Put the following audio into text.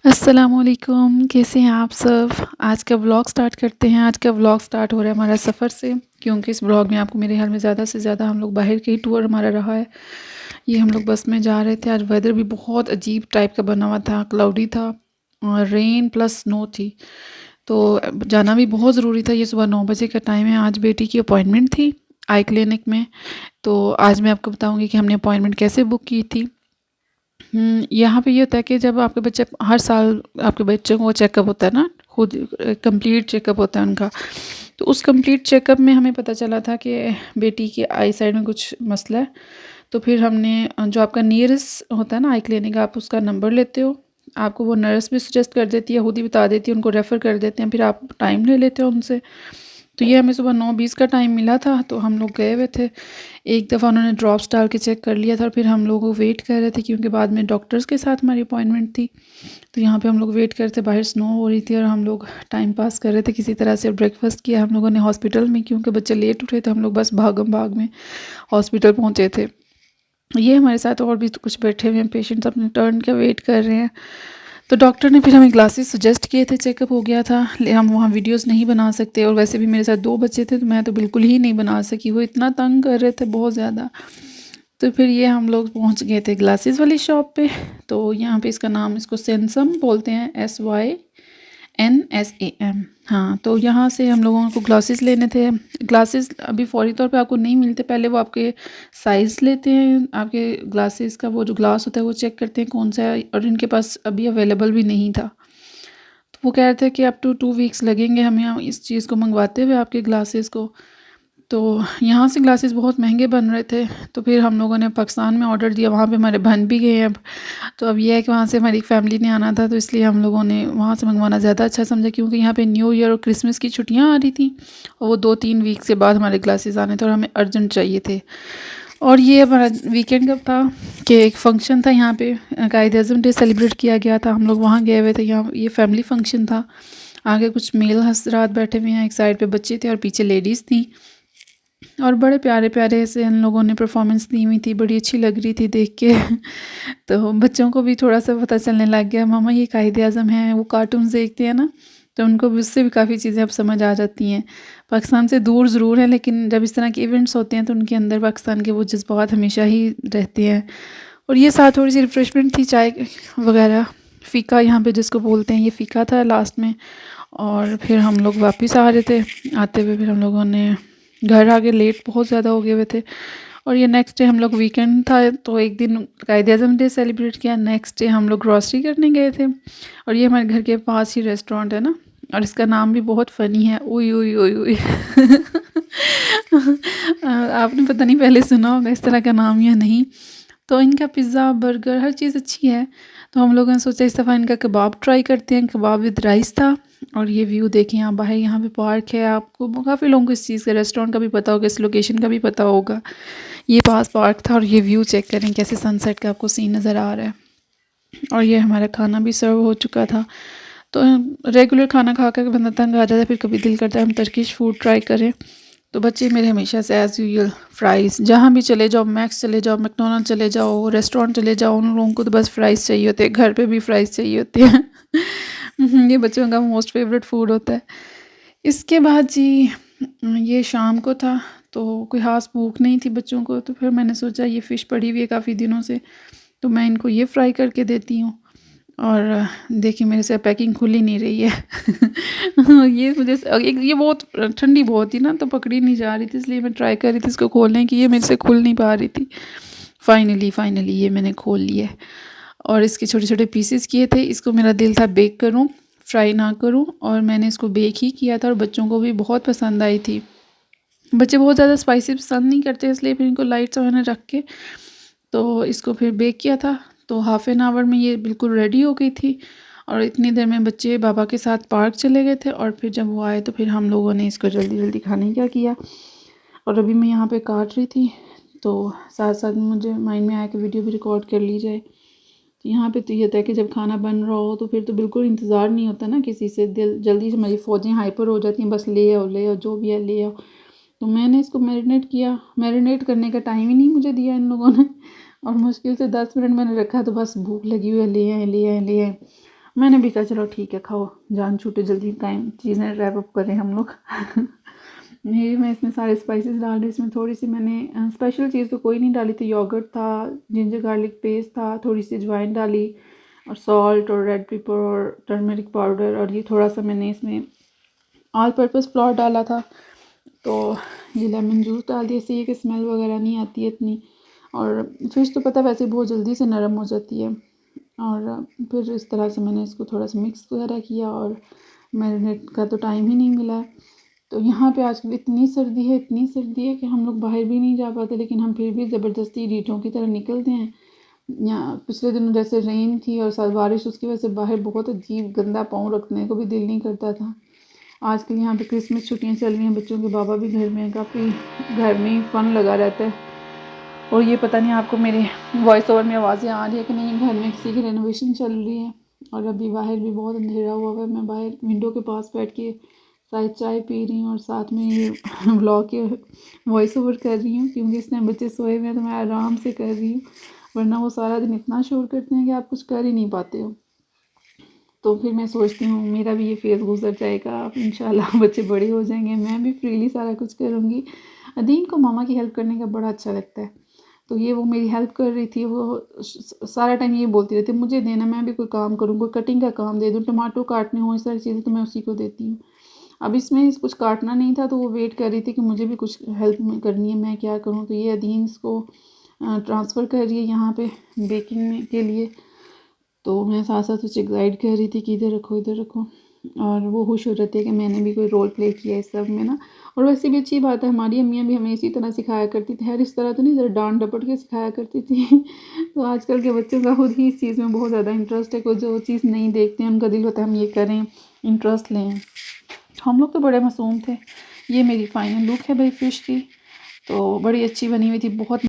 अस्सलामुअलैकुम, कैसे हैं आप सब। आज का व्लॉग स्टार्ट करते हैं। आज का व्लॉग स्टार्ट हो रहा है हमारा सफ़र से, क्योंकि इस व्लॉग में आपको मेरे ख्याल में ज़्यादा से ज़्यादा हम लोग बाहर के ही टूर हमारा रहा है। ये हम लोग बस में जा रहे थे। आज वेदर भी बहुत अजीब टाइप का बना हुआ था, क्लाउडी था और रेन प्लस स्नो थी, तो जाना भी बहुत ज़रूरी था। ये सुबह 9 बजे का टाइम है। आज बेटी की अपॉइंटमेंट थी आई क्लिनिक में, तो आज मैं आपको बताऊँगी कि हमने अपॉइंटमेंट कैसे बुक की थी। यहाँ पे ये होता है कि जब आपके बच्चे हर साल आपके बच्चों को चेकअप होता है ना, खुद कंप्लीट चेकअप होता है उनका। तो उस कंप्लीट चेकअप में हमें पता चला था कि बेटी की आई साइड में कुछ मसला है। तो फिर हमने जो आपका नियरेस्ट होता है ना आई क्लिनिक, आप उसका नंबर लेते हो। आपको वो नर्स भी सजेस्ट कर देती है, खुद ही बता देती है, उनको रेफ़र कर देते हैं, फिर आप टाइम ले लेते हो उनसे। तो ये हमें सुबह 9:20 का टाइम मिला था, तो हम लोग गए हुए थे। एक दफ़ा उन्होंने ड्रॉप्स डाल के चेक कर लिया था और फिर हम लोग वेट कर रहे थे, क्योंकि बाद में डॉक्टर्स के साथ हमारी अपॉइंटमेंट थी। तो यहाँ पे हम लोग वेट कर रहे थे, बाहर स्नो हो रही थी और हम लोग टाइम पास कर रहे थे किसी तरह से। ब्रेकफास्ट किया हम लोगों ने हॉस्पिटल में, क्योंकि बच्चे लेट उठे तो हम लोग बस भागम भाग में हॉस्पिटल पहुँचे थे। ये हमारे साथ और भी तो कुछ बैठे हुए हैं पेशेंट्स, अपने टर्न का वेट कर रहे हैं। तो डॉक्टर ने फिर हमें ग्लासेस सजेस्ट किए थे, चेकअप हो गया था। हम वहाँ वीडियोस नहीं बना सकते, और वैसे भी मेरे साथ 2 बच्चे थे, तो मैं तो बिल्कुल ही नहीं बना सकी। वो इतना तंग कर रहे थे, बहुत ज़्यादा। तो फिर ये हम लोग पहुँच गए थे ग्लासेस वाली शॉप पे। तो यहाँ पे इसका नाम, इसको सेंसम बोलते हैं, SYNSAM। हाँ, तो यहाँ से हम लोगों को ग्लासेस लेने थे। ग्लासेस अभी फ़ौरी तौर पे आपको नहीं मिलते, पहले वो आपके साइज़ लेते हैं, आपके ग्लासेस का वो जो ग्लास होता है वो चेक करते हैं कौन सा है, और इनके पास अभी अवेलेबल भी नहीं था। तो वो कह रहे थे कि अप टू 2 वीक्स लगेंगे हमें इस चीज़ को मंगवाते हुए, आपके ग्लासेस को। तो यहाँ से ग्लासेस बहुत महंगे बन रहे थे, तो फिर हम लोगों ने पाकिस्तान में ऑर्डर दिया। वहाँ पे हमारे बन भी गए हैं अब। तो अब ये है कि वहाँ से हमारी फैमिली ने आना था, तो इसलिए हम लोगों ने वहाँ से मंगवाना ज़्यादा अच्छा समझा, क्योंकि यहाँ पे न्यू ईयर और क्रिसमस की छुट्टियाँ आ रही थी, और वो 2-3 वीक के बाद हमारे ग्लासेस आने थे और हमें अर्जेंट चाहिए थे। और ये हमारा वीकेंड कब था कि एक फ़ंक्शन था यहाँ पे, कायद-ए-आज़म डे सेलिब्रेट किया गया था। हम लोग वहाँ गए हुए थे। यहाँ ये फैमिली फ़ंक्शन था। आगे कुछ मेल हज़रात बैठे हुए हैं, एक साइड पे बच्चे थे और पीछे लेडीज़ थी, और बड़े प्यारे-प्यारे से इन लोगों ने परफ़ॉर्मेंस दी हुई थी, बड़ी अच्छी लग रही थी देख के। तो बच्चों को भी थोड़ा-सा पता चलने लग गया, मामा ये कायद-ए-आज़म हैं। वो कार्टून्स देखते हैं ना, तो उनको भी उससे भी काफ़ी चीज़ें अब समझ आ जाती हैं। पाकिस्तान से दूर ज़रूर हैं, लेकिन जब इस तरह के इवेंट्स होते हैं तो उनके अंदर पाकिस्तान के वो जज़्बात हमेशा ही रहते हैं। और ये साथ थोड़ी-सी रिफ़्रेशमेंट थी, चाय वग़ैरह, फ़ीका यहाँ पे जिसको बोलते हैं, ये फ़ीका था लास्ट में। और फिर हम लोग वापस आ रहे थे। आते हुए फिर हम लोगों ने घर आ गए, लेट बहुत ज़्यादा हो गए हुए थे। और ये नेक्स्ट डे हम लोग, वीकेंड था, तो एक दिन कायद-ए-आज़म डे सेलिब्रेट किया। नेक्स्ट डे हम लोग ग्रॉसरी करने गए थे, और ये हमारे घर के पास ही रेस्टोरेंट है ना, और इसका नाम भी बहुत फ़नी है, उई उई उई उई। आपने पता नहीं पहले सुना होगा इस तरह का नाम या नहीं। तो इनका पिज़्ज़ा, बर्गर, हर चीज़ अच्छी है। तो हम लोगों ने सोचा इस दफ़ा इनका कबाब ट्राई करते हैं। कबाब विद राइस था। और ये व्यू देखें आप बाहर, यहाँ पे पार्क है। आपको काफ़ी लोगों को इस चीज़ का, रेस्टोरेंट का भी पता होगा, इस लोकेशन का भी पता होगा। ये पास पार्क था, और ये व्यू चेक करें कैसे सनसेट का आपको सीन नज़र आ रहा है। और ये हमारा खाना भी सर्व हो चुका था। तो रेगुलर खाना खा कर बंदा तंग आ जाता है, फिर कभी दिल करता है हम टर्किश फूड ट्राई करें। तो बच्चे मेरे हमेशा से एज़ यूजुअल फ़्राइज़, जहाँ भी चले जाओ, मैक्स चले जाओ, मैकडॉनल्ड चले जाओ, रेस्टोरेंट चले जाओ, उन लोगों को तो बस फ़्राइज़ चाहिए होते हैं। घर पे भी फ़्राइज़ चाहिए होते हैं। ये बच्चों का मोस्ट फेवरेट फूड होता है। इसके बाद जी, ये शाम को था, तो कोई ख़ास भूख नहीं थी बच्चों को, तो फिर मैंने सोचा ये फ़िश पड़ी हुई है काफ़ी दिनों से, तो मैं इनको ये फ्राई करके देती हूँ। और देखिए मेरे से पैकिंग खुल ही नहीं रही है। ये मुझे एक ये बहुत ठंडी बहुत थी ना, तो पकड़ी नहीं जा रही थी, इसलिए मैं ट्राई कर रही थी इसको खोलने की, ये मेरे से खुल नहीं पा रही थी। फाइनली ये मैंने खोल लिया है, और इसके छोटे-छोटे पीसेस किए थे। इसको मेरा दिल था बेक करूँ, फ्राई ना करूँ, और मैंने इसको बेक ही किया था, और बच्चों को भी बहुत पसंद आई थी। बच्चे बहुत ज़्यादा स्पाइसी पसंद नहीं करते, इसलिए फिर इनको लाइट सा मैंने रख के तो इसको फिर बेक किया था। तो हाफ़ एन आवर में ये बिल्कुल रेडी हो गई थी, और इतनी देर में बच्चे बाबा के साथ पार्क चले गए थे, और फिर जब वो आए तो फिर हम लोगों ने इसको जल्दी-जल्दी खाने का किया। और अभी मैं यहाँ पे काट रही थी, तो साथ-साथ मुझे माइंड में आया कि वीडियो भी रिकॉर्ड कर ली जाए। तो यहाँ पे तो ये होता है कि जब खाना बन रहा हो तो फिर तो बिल्कुल इंतज़ार नहीं होता ना किसी से, दिल जल्दी से मेरी फ़ौजें हाइपर हो जाती हैं, बस ले आओ, जो भी है ले आओ। तो मैंने इसको मैरिनेट किया। मैरिनेट करने का टाइम ही नहीं मुझे दिया इन लोगों ने, और मुश्किल से 10 मिनट मैंने रखा, तो बस भूख लगी हुई है, ले आएँ, ले आएँ, ले आएँ। मैंने भी कहा चलो ठीक है खाओ, जान छूटे जल्दी टाइम चीज़ें रैप अप करें हम लोग। ये मैं इसमें सारे स्पाइसेस डाल रही, इसमें थोड़ी सी मैंने स्पेशल चीज़ तो कोई नहीं डाली थी, योगर्ट था, जिंजर गार्लिक पेस्ट था, थोड़ी सी अजवाइन डाली और सॉल्ट और रेड पेपर और टर्मरिक पाउडर, और ये थोड़ा सा मैंने इसमें ऑल पर्पस फ्लोर डाला था। तो ये लेमन जूस डाल दिया, इससे ये कि स्मेल वगैरह नहीं आती है इतनी। और फ़िश तो पता वैसे बहुत जल्दी से नरम हो जाती है। और फिर इस तरह से मैंने इसको थोड़ा सा मिक्स वगैरह किया, और मैरिनेट का तो टाइम ही नहीं मिला है। तो यहाँ पे आजकल इतनी सर्दी है, इतनी सर्दी है कि हम लोग बाहर भी नहीं जा पाते, लेकिन हम फिर भी ज़बरदस्ती रीठों की तरह निकलते हैं। यहाँ पिछले दिनों जैसे रेन थी और साथ बारिश, उसकी वजह से बाहर बहुत अजीब गंदा पाँव रखने को भी दिल नहीं करता था। आजकल यहाँ पे क्रिसमस छुट्टियाँ चल रही हैं, बच्चों के बाबा भी घर में हैं, काफ़ी घर में ही फ़न लगा रहता है। और ये पता नहीं आपको मेरे वॉइस ओवर में आवाज़ें आ रही है कि नहीं, घर में किसी की रेनोवेशन चल रही है और अभी बाहर भी बहुत अंधेरा हुआ है। मैं बाहर विंडो के पास बैठ के शायद चाय पी रही हूँ और साथ में ये व्लॉग के वॉइस ओवर कर रही हूँ, क्योंकि इस टाइम बच्चे सोए हुए हैं तो मैं आराम से कर रही हूँ, वरना वो सारा दिन इतना शोर करते हैं कि आप कुछ कर ही नहीं पाते हो। तो फिर मैं सोचती हूँ मेरा भी ये फेज़ गुजर जाएगा, अब इंशाल्लाह बच्चे बड़े हो जाएंगे, मैं भी फ्रीली सारा कुछ करूँगी। अदीन को मामा की हेल्प करने का बड़ा अच्छा लगता है, तो ये वो मेरी हेल्प कर रही थी, वो सारा टाइम ये बोलती रहती है मुझे देना, मैं भी कोई काम करूँ, कोई कटिंग का काम दे दूँ, टमाटो काटने हो, इस सारी चीज़ें तो मैं उसी को देती हूँ। अब इसमें कुछ काटना नहीं था तो वो वेट कर रही थी कि मुझे भी कुछ हेल्प करनी है, मैं क्या करूँ। तो ये अदीन इसको ट्रांसफ़र कर रही है यहाँ पे बेकिंग के लिए, तो मैं साथ साथ उसे गाइड कर रही थी कि इधर रखो इधर रखो, और वो खुश हो जाती है कि मैंने भी कोई रोल प्ले किया इस सब में ना। और वैसे भी अच्छी बात है, हमारी अम्मियाँ भी हमें इसी तरह सिखाया करती थी, हर इस तरह तो नहीं, ज़रा डांट डपट के सिखाया करती थी। तो आजकल के बच्चों का खुद ही इस चीज़ में बहुत ज़्यादा इंटरेस्ट है, कोई जो चीज़ नहीं देखते हैं उनका दिल होता है हम ये करें, इंटरेस्ट लें। हम लोग तो बड़े मासूम थे। ये मेरी फाइनल लुक है भाई फ़िश की, तो बड़ी अच्छी बनी हुई थी, बहुत